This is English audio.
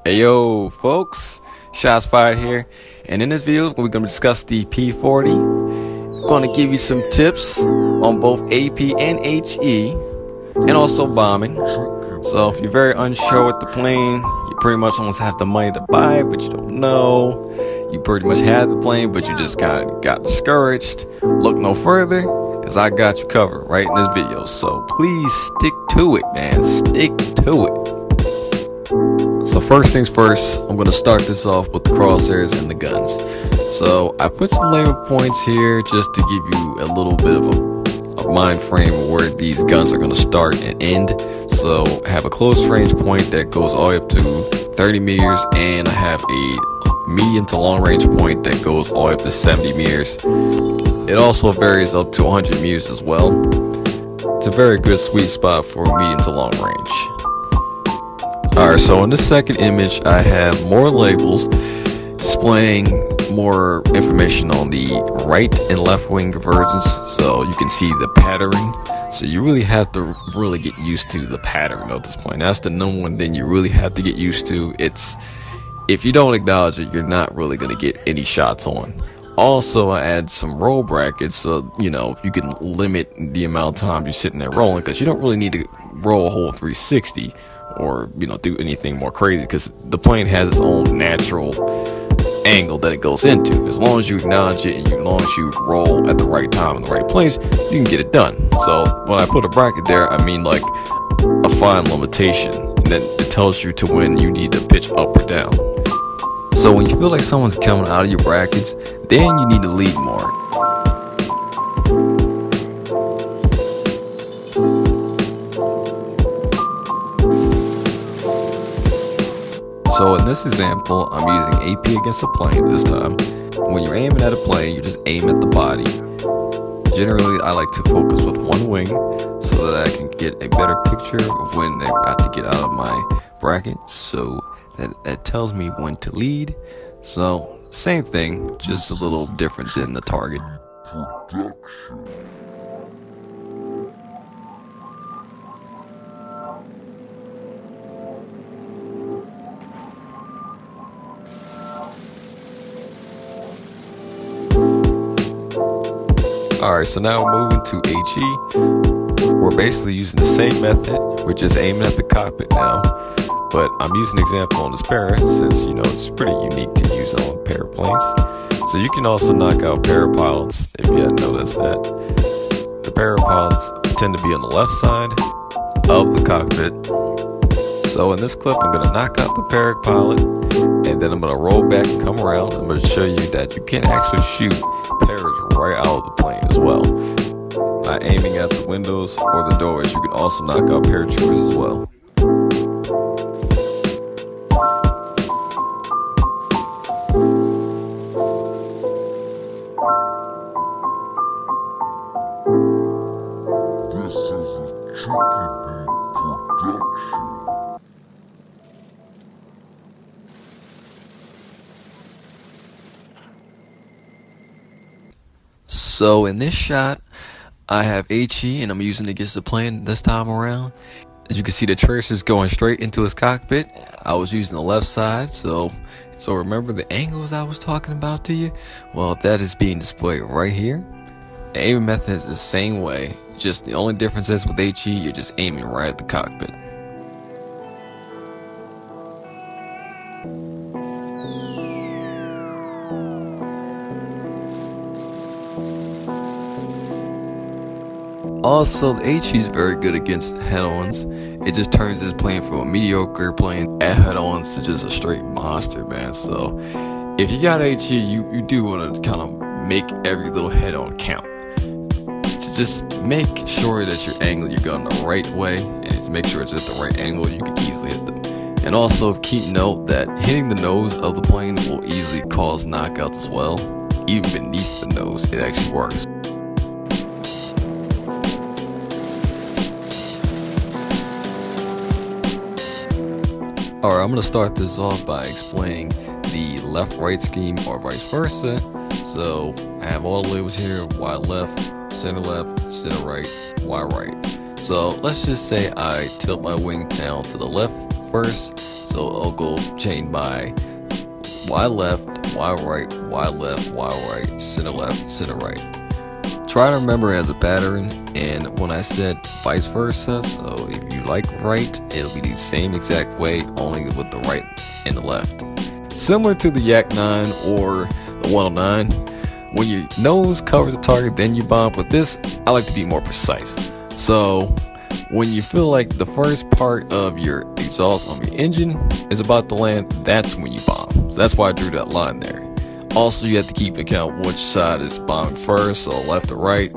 Hey yo folks, Shots Fired here, and in this video we're going to discuss the P-40. I'm going to give you some tips on both AP and HE, and also bombing. So if you're very unsure with the plane, you pretty much almost have the money to buy it, but you don't know. You pretty much had the plane, but you just kind of got discouraged. Look no further, because I got you covered right in this video. So please stick to it, man. Stick to it. So first things first, I'm going to start this off with the crosshairs and the guns. So I put some label points here just to give you a little bit of a mind frame of where these guns are going to start and end. So I have a close range point that goes all the way up to 30 meters, and I have a medium to long range point that goes all the way up to 70 meters. It also varies up to 100 meters as well. It's a very good sweet spot for medium to long range. Alright, so in this second image I have more labels displaying more information on the right and left wing convergence, so you can see the patterning. So you really have to get used to the pattern of this plane. That's the number one thing you really have to get used to. It's, if you don't acknowledge it, you're not really going to get any shots on. Also, I add some roll brackets so you can limit the amount of time you're sitting there rolling, because you don't really need to roll a whole 360 or do anything more crazy, because the plane has its own natural angle that it goes into. As long as you acknowledge it and as long as you roll at the right time in the right place, you can get it done. So when I put a bracket there, I mean like a fine limitation, and then it tells you to when you need to pitch up or down. So when you feel like someone's coming out of your brackets, then you need to lead more. So in this example, I'm using AP against a plane this time. When you're aiming at a plane, you just aim at the body. Generally, I like to focus with one wing so that I can get a better picture of when they're about to get out of my bracket. So that tells me when to lead. So same thing, just a little difference in the target. Alright, so now we're moving to HE. We're basically using the same method. We're just aiming at the cockpit now. But I'm using an example on this para since, it's pretty unique to use on paraplanes. So you can also knock out parapilots if you hadn't noticed that. The parapilots tend to be on the left side of the cockpit. So in this clip, I'm going to knock out the parapilot, and then I'm going to roll back and come around. I'm going to show you that you can actually shoot paras right out of the plane as well. By aiming at the windows or the doors, you can also knock out paratroopers as well. This is a Tricky Beat production. So in this shot, I have HE and I'm using it against the plane this time around. As you can see, the tracer's going straight into his cockpit. I was using the left side, so remember the angles I was talking about to you? Well, that is being displayed right here. The aiming method is the same way, just the only difference is with HE, you're just aiming right at the cockpit. Also, the HE is very good against head-ons. It just turns this plane from a mediocre plane at head-ons to just a straight monster, man. So if you got HE, you do want to kind of make every little head-on count. So just make sure that you're angling your gun the right way, and just make sure it's at the right angle. You can easily hit them. And also keep note that hitting the nose of the plane will easily cause knockouts as well. Even beneath the nose, it actually works. Alright, I'm going to start this off by explaining the left-right scheme or vice versa. So I have all the labels here: Y left, center right, Y right. So let's just say I tilt my wing down to the left first. So So it'll go chain by Y left, Y right, Y left, Y right, center left, center right. Try to remember it as a pattern, and when I said vice versa, so if you like right, it'll be the same exact way, only with the right and the left. Similar to the Yak 9 or the 109, when your nose covers the target, then you bomb. With this, I like to be more precise. So when you feel like the first part of your exhaust on your engine is about to land, that's when you bomb. So that's why I drew that line there. Also, you have to keep in account which side is bombed first, so left or right.